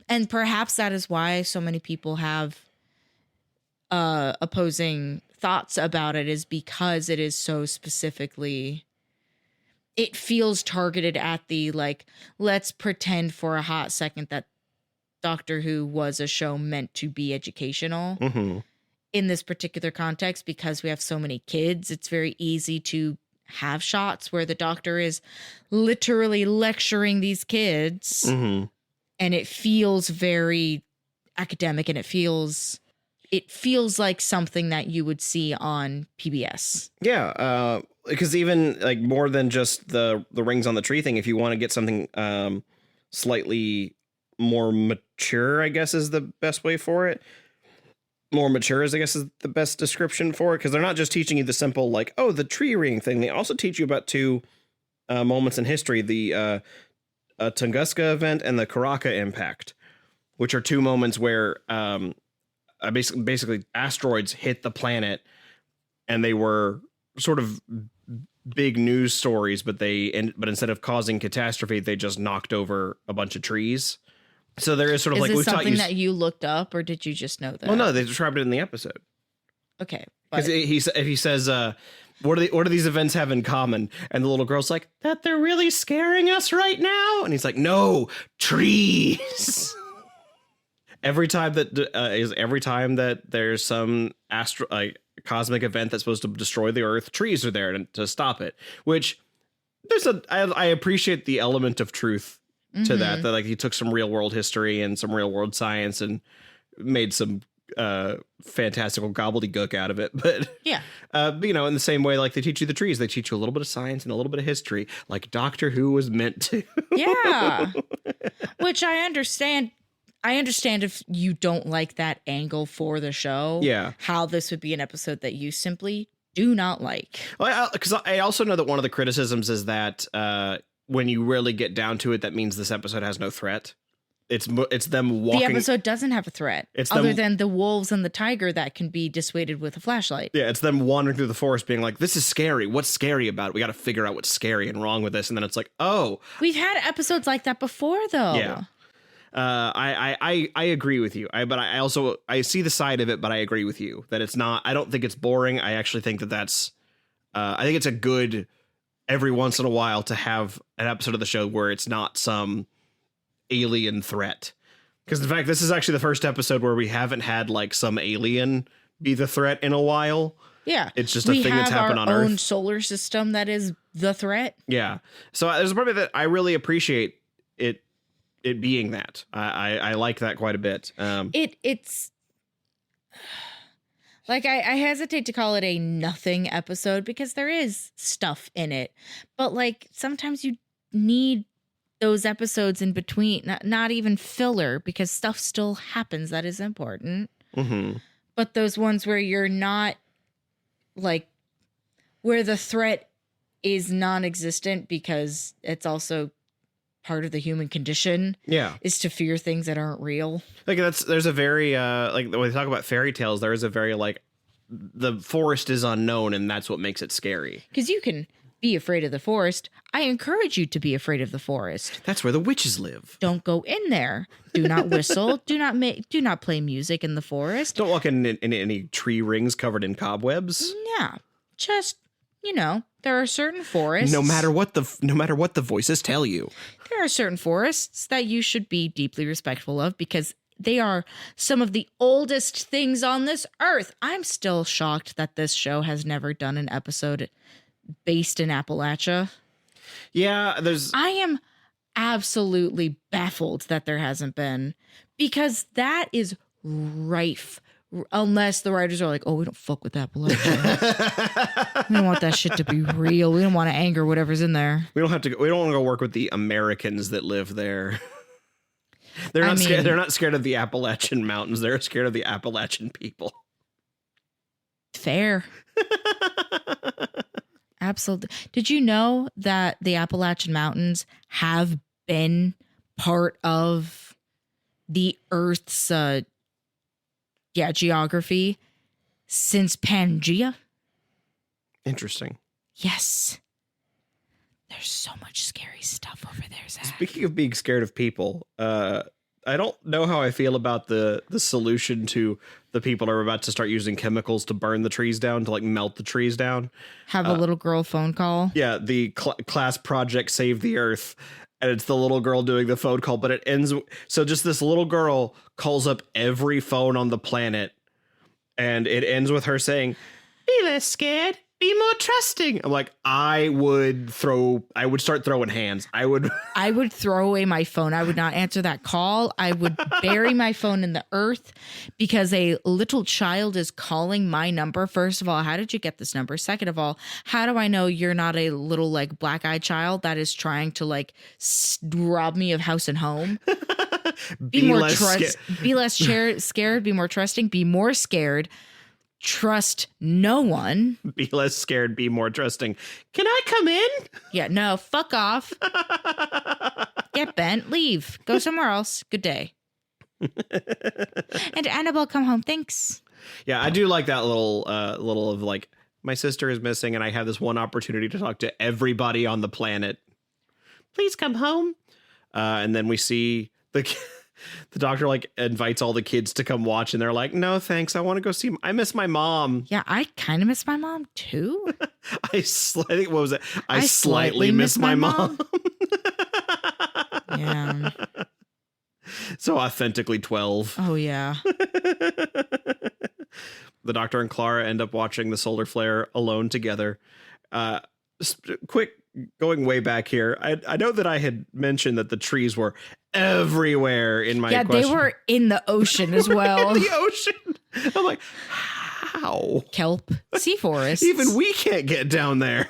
And perhaps that is why so many people have opposing thoughts about it, is because it is so specifically, it feels targeted at the like, let's pretend for a hot second that Doctor Who was a show meant to be educational. In this particular context, because we have so many kids, it's very easy to have shots where the doctor is literally lecturing these kids and it feels very academic, and it feels like something that you would see on PBS. Yeah. because even like more than just the rings on the tree thing, if you want to get something slightly more mature, I guess is the best way for it. More mature is, I guess, is the best description for it, because they're not just teaching you the simple like, oh, the tree ring thing. They also teach you about two moments in history: the Tunguska event and the Karaka impact, which are two moments where basically asteroids hit the planet, and they were sort of big news stories, but instead of causing catastrophe, they just knocked over a bunch of trees. So there is sort of Is like, this we've taught something you. that you looked up, or did you just know that? Well, no, they described it in the episode. Okay, Because he says, what do these events have in common? And the little girl's like, that they're really scaring us right now. And he's like, no, trees. every time that there's some cosmic event that's supposed to destroy the Earth, trees are there to stop it. Which I appreciate the element of truth to that like he took some real world history and some real world science and made some fantastical gobbledygook out of it. But yeah, but, in the same way, like they teach you the trees, they teach you a little bit of science and a little bit of history, like Doctor Who was meant to. Yeah, which I understand. I understand if you don't like that angle for the show. Yeah, how this would be an episode that you simply do not like. Well, because I also know that one of the criticisms is that when you really get down to it, that means this episode has no threat. It's them walking. The episode doesn't have a threat other than the wolves and the tiger that can be dissuaded with a flashlight. Yeah, it's them wandering through the forest being like, this is scary. What's scary about it? We got to figure out what's scary and wrong with this. And then it's like, oh. We've had episodes like that before, though. Yeah. I agree with you. But I also see the side of it, but I agree with you that it's not. I don't think it's boring. I actually think that's. I think it's a good every once in a while to have an episode of the show where it's not some alien threat. Because in fact, this is actually the first episode where we haven't had like some alien be the threat in a while. Yeah, it's just a thing that's happened on Earth. We have our own solar system that is the threat. Yeah, so there's a part of it that I really appreciate it being that. I like that quite a bit. It's like I hesitate to call it a nothing episode because there is stuff in it, but like sometimes you need those episodes in between, not even filler, because stuff still happens that is important. Mm-hmm. But those ones where you're not like where the threat is non-existent because it's also part of the human condition, is to fear things that aren't real. Like there's a very like when they talk about fairy tales, there is a very like the forest is unknown and that's what makes it scary. Because you can be afraid of the forest. I encourage you to be afraid of the forest. That's where the witches live. Don't go in there. Do not whistle. Do not play music in the forest. Don't walk in any tree rings covered in cobwebs. Yeah, just there are certain forests. No matter what the voices tell you, there are certain forests that you should be deeply respectful of because they are some of the oldest things on this earth. I'm still shocked that this show has never done an episode based in Appalachia. Yeah, I am absolutely baffled that there hasn't been, because that is rife. Unless the writers are like, oh, we don't fuck with Appalachia. We don't want that shit to be real. We don't want to anger whatever's in there. We don't want to go work with the Americans that live there. They're not scared. They're not scared of the Appalachian Mountains. They're scared of the Appalachian people. Fair. Absolutely. Did you know that the Appalachian Mountains have been part of the Earth's geography since Pangea? Interesting. Yes. There's so much scary stuff over there, Zach. Speaking of being scared of people, I don't know how I feel about the solution to the people are about to start using chemicals to burn the trees down, to like melt the trees down. Have a little girl phone call. Yeah, the class project Save the Earth. And it's the little girl doing the phone call, but it ends. So just this little girl calls up every phone on the planet, and it ends with her saying, "Be less scared. be more trusting. I'm like, I would start throwing hands. I would throw away my phone. I would not answer that call. I would bury my phone in the earth because a little child is calling my number. First of all, how did you get this number? Second of all, how do I know you're not a little like black-eyed child that is trying to like rob me of house and home? Be less scared. Be more trusting. Be more scared. Trust no one. Be less scared. Be more trusting. Can I come in? Yeah, no, fuck off. Get bent. Leave. Go somewhere else. Good day. And Annabelle, come home. Thanks. Yeah, I do like that little of like, my sister is missing and I have this one opportunity to talk to everybody on the planet. Please come home. And then we see the doctor like invites all the kids to come watch and they're like, no, thanks. I want to go see. I miss my mom. Yeah, I kind of miss my mom too. I slightly miss my mom. Yeah. So authentically 12. Oh, yeah. The doctor and Clara end up watching the solar flare alone together. Quick, going way back here. I know that I had mentioned that the trees were everywhere in my question. They were in the ocean as well. In the ocean. I'm like, how? Kelp, sea forests. Even we can't get down there.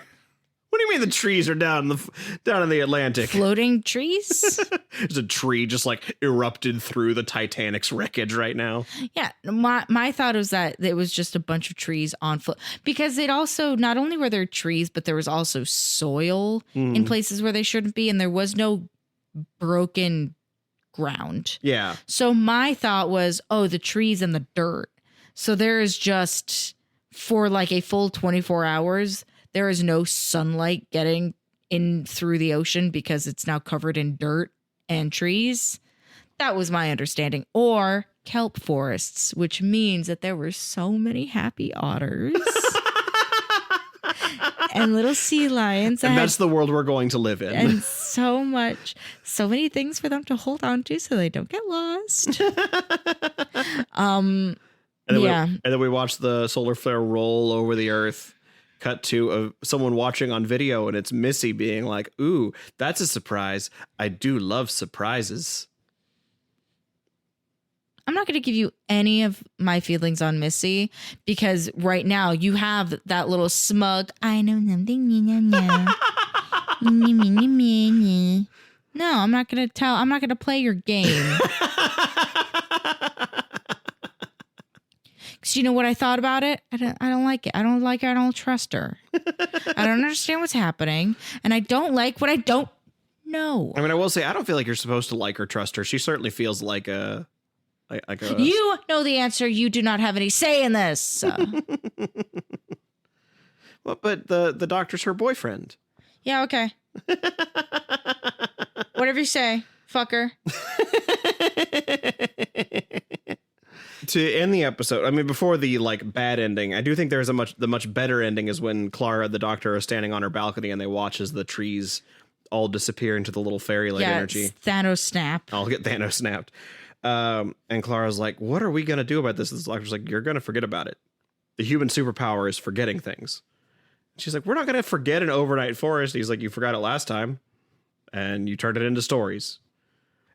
What do you mean the trees are down in the Atlantic? Floating trees? There's a tree just like erupted through the Titanic's wreckage right now. Yeah, my thought was that it was just a bunch of trees on foot because it also not only were there trees, but there was also soil in places where they shouldn't be, and there was no broken ground. Yeah. So my thought was, oh, the trees and the dirt. So there is just for like a full 24 hours. There is no sunlight getting in through the ocean because it's now covered in dirt and trees. That was my understanding. Or kelp forests, which means that there were so many happy otters and little sea lions. And that's the world we're going to live in. And so many things for them to hold on to so they don't get lost. And then we watch the solar flare roll over the earth. Cut to someone watching on video, and it's Missy being like, ooh, that's a surprise. I do love surprises. I'm not going to give you any of my feelings on Missy because right now you have that little smug, I know something. No, I'm not going to play your game. Because you know what I thought about it? I don't like it. I don't like her. I don't trust her. I don't understand what's happening. And I don't like what I don't know. I mean, I will say, I don't feel like you're supposed to like or trust her. She certainly feels like a... You know the answer. You do not have any say in this. Well, but the doctor's her boyfriend. Yeah, okay. Whatever you say, fucker. To end the episode, I mean, before the like bad ending, I do think there's the much better ending is when Clara, the doctor, are standing on her balcony and they watch as the trees all disappear into the little fairy-like energy. Thanos snap. I'll get Thanos snapped. And Clara's like, what are we going to do about this? The doctor's like, you're going to forget about it. The human superpower is forgetting things. She's like, we're not going to forget an overnight forest. He's like, you forgot it last time and you turned it into stories.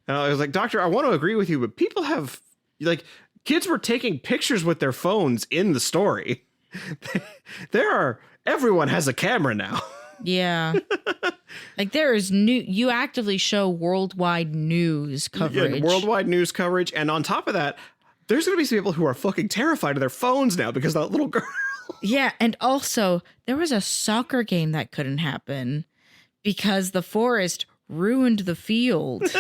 And I was like, doctor, I want to agree with you, but people have like... Kids were taking pictures with their phones in the story. Everyone has a camera now. Yeah. Like there is you actively show worldwide news coverage. Yeah, worldwide news coverage. And on top of that, there's going to be some people who are fucking terrified of their phones now because of that little girl. Yeah. And also there was a soccer game that couldn't happen because the forest ruined the field.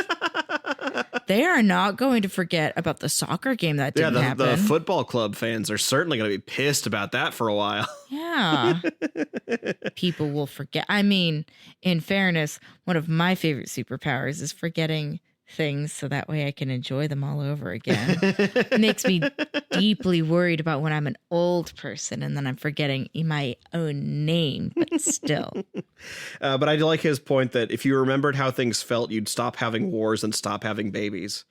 They are not going to forget about the soccer game that didn't happen. The football club fans are certainly going to be pissed about that for a while. Yeah. People will forget. I mean, in fairness, one of my favorite superpowers is forgetting things so that way I can enjoy them all over again. It makes me deeply worried about when I'm an old person and then I'm forgetting my own name, but still. But I like his point that if you remembered how things felt, you'd stop having wars and stop having babies.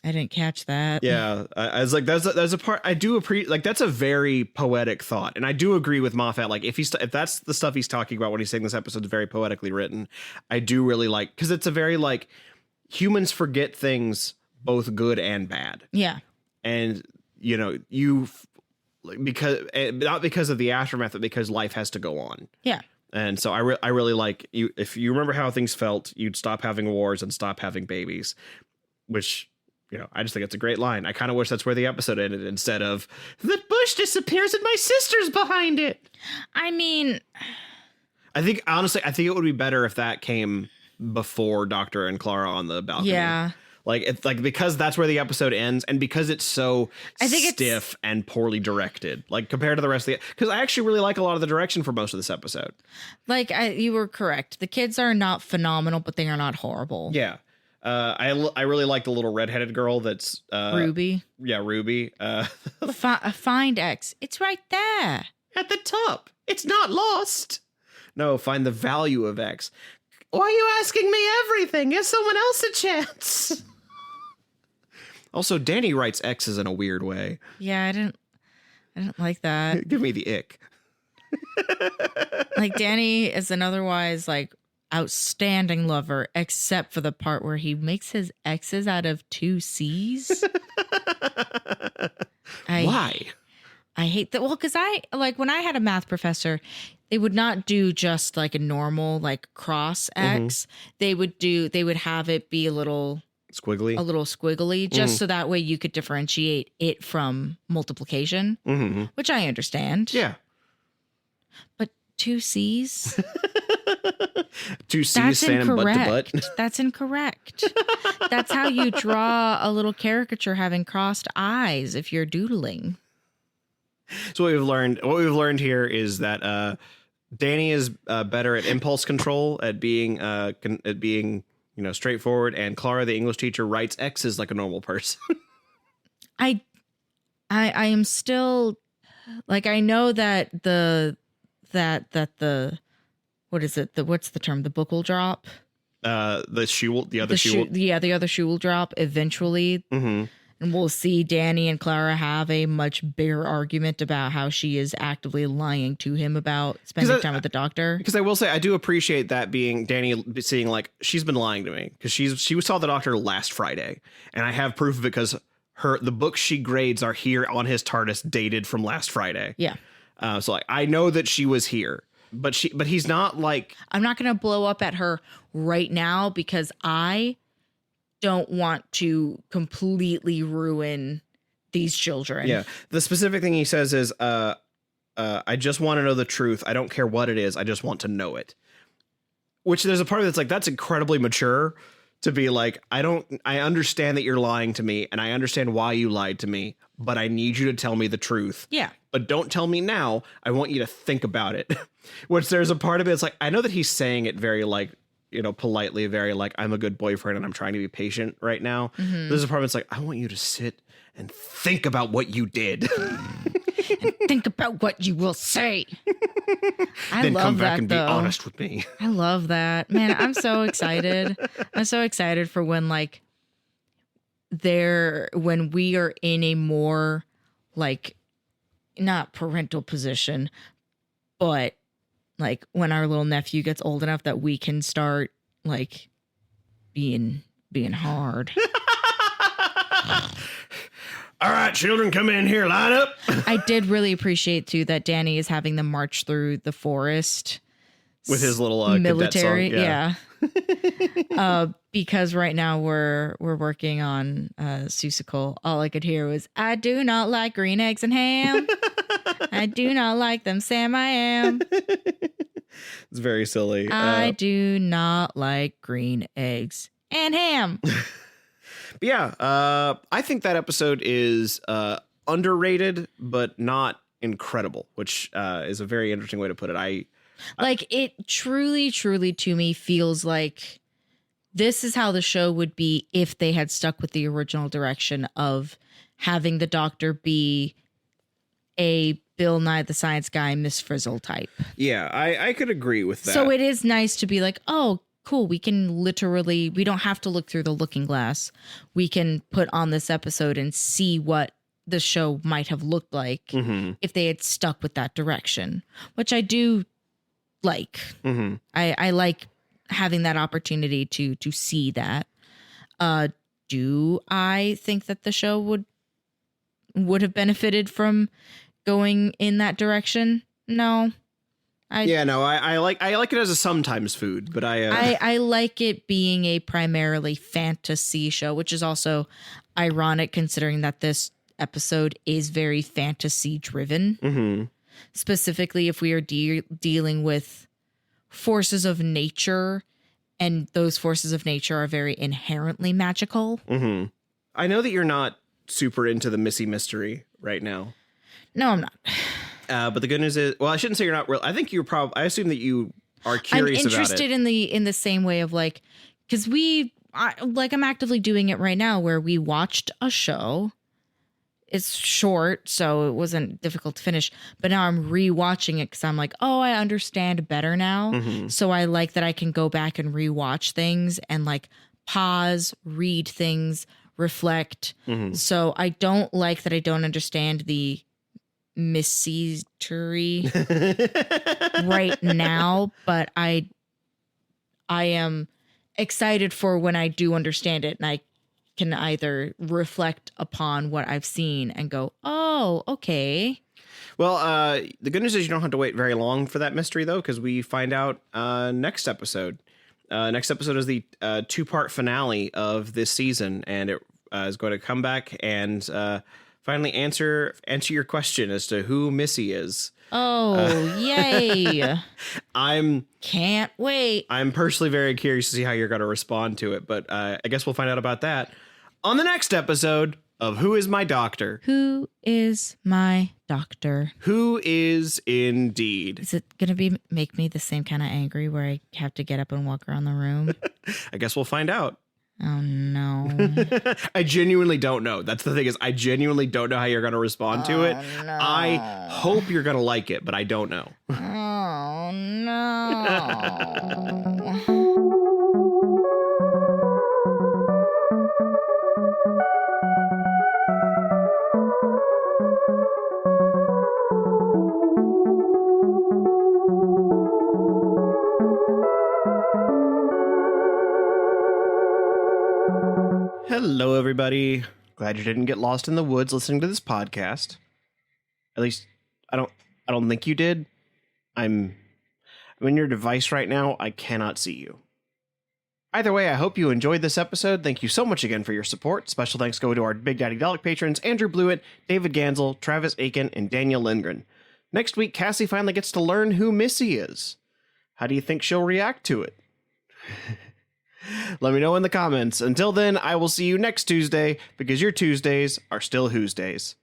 I didn't catch that. Yeah, I was like, there's a part I do appreciate. Like, that's a very poetic thought, and I do agree with Moffat. Like, if that's the stuff he's talking about when he's saying this episode is very poetically written, I do really like, because it's a very like, humans forget things both good and bad. Yeah, and because not because of the aftermath, but because life has to go on. Yeah. And so I really like you. If you remember how things felt, you'd stop having wars and stop having babies, which, I just think it's a great line. I kind of wish that's where the episode ended, instead of the bush disappears and my sister's behind it. I mean, I think it would be better if that came before Doctor and Clara on the balcony. Yeah. Like, it's like, because that's where the episode ends, and because it's so stiff and poorly directed, like compared to the rest of because I actually really like a lot of the direction for most of this episode. Like, you were correct. The kids are not phenomenal, but they are not horrible. Yeah. I really like the little redheaded girl that's Ruby. Yeah, Ruby. Find X. It's right there. At the top. It's not lost. No, find the value of X. Why are you asking me everything? Give someone else a chance. Also, Danny writes X's in a weird way. Yeah, I didn't like that. Give me the ick. Like, Danny is an otherwise like outstanding lover, except for the part where he makes his X's out of 2 C's. Why? I hate that. Well, because when I had a math professor, they would not do just like a normal like cross X. Mm-hmm. They would have it be a little squiggly, just so that way you could differentiate it from multiplication, which I understand. Yeah. But 2 C's? 2 C's standing butt to butt? That's incorrect. That's how you draw a little caricature having crossed eyes if you're doodling. So what we've learned here is that Danny is better at impulse control, at being straightforward, and Clara, the English teacher, writes X's like a normal person. I am still like, I know that the what is it? What's the term? The book will drop. The other shoe will drop eventually. Mm-hmm. And we'll see Danny and Clara have a much bigger argument about how she is actively lying to him about spending time with the doctor. Because I will say, I do appreciate that being Danny seeing like, she's been lying to me, because she saw the doctor last Friday, and I have proof of it because the books she grades are here on his TARDIS, dated from last Friday. Yeah. So like, I know that she was here, but he's not like. I'm not going to blow up at her right now because I don't want to completely ruin these children. Yeah. The specific thing he says is, I just want to know the truth. I don't care what it is. I just want to know it. Which there's a part of it that's like, that's incredibly mature to be like, I understand that you're lying to me, and I understand why you lied to me, but I need you to tell me the truth. Yeah. But don't tell me now. I want you to think about it. Which there's a part of it, it's like, I know that he's saying it very like, politely, very like, I'm a good boyfriend and I'm trying to be patient right now. Mm-hmm. There's a part of it's like, I want you to sit and think about what you did. And think about what you will say. Then come back and be honest with me. I love that. Man, I'm so excited. I'm so excited for when when we are in a more like, not parental position, but like when our little nephew gets old enough that we can start like being hard. All right, children, come in here, line up. I did really appreciate too that Danny is having them march through the forest with his little military. Song. Yeah. Because right now we're working on Seussical. All I could hear was, I do not like green eggs and ham. I do not like them, Sam, I am. It's very silly. I do not like green eggs and ham. But yeah, I think that episode is underrated, but not incredible, which is a very interesting way to put it. Like, it truly, truly to me feels like this is how the show would be if they had stuck with the original direction of having the doctor be a Bill Nye the Science Guy, Miss Frizzle type. Yeah, I could agree with that. So it is nice to be like, oh, cool, we don't have to look through the looking glass. We can put on this episode and see what the show might have looked like if they had stuck with that direction, which I do like. I like having that opportunity to see that. Do I think that the show would have benefited from going in that direction? No. I like it as a sometimes food, but I like it being a primarily fantasy show, which is also ironic considering that this episode is very fantasy driven. Specifically, if we are dealing with forces of nature, and those forces of nature are very inherently magical. I know that you're not super into the Missy mystery right now. No, I'm not. But the good news is, well, I shouldn't say you're not real. I think I assume that you are curious about it. I'm interested in the same way of like, because I'm actively doing it right now where we watched a show. It's short, so it wasn't difficult to finish. But now I'm rewatching it because I'm like, oh, I understand better now. So I like that I can go back and rewatch things and like pause, read things, reflect. So I don't like that I don't understand the mystery right now, but I am excited for when I do understand it and I can either reflect upon what I've seen and go, oh, okay. Well, the good news is you don't have to wait very long for that mystery, though, because we find out next episode. Next episode is the 2-part finale of this season, and it is going to come back and finally answer your question as to who Missy is. Oh, yay. Can't wait. I'm personally very curious to see how you're going to respond to it, but I guess we'll find out about that on the next episode of Who Is My Doctor? Who is my doctor? Who is indeed? Is it going to make me the same kind of angry where I have to get up and walk around the room? I guess we'll find out. Oh, no. I genuinely don't know. That's the thing is I genuinely don't know how you're going to respond to it. No. I hope you're going to like it, but I don't know. Oh, no. Hello, everybody. Glad you didn't get lost in the woods listening to this podcast. At least I don't think you did. I'm in your device right now. I cannot see you. Either way, I hope you enjoyed this episode. Thank you so much again for your support. Special thanks go to our Big Daddy Dalek patrons, Andrew Blewett, David Gansel, Travis Aiken, and Daniel Lindgren. Next week, Cassie finally gets to learn who Missy is. How do you think she'll react to it? Let me know in the comments. Until then, I will see you next Tuesday, because your Tuesdays are still Who's Days.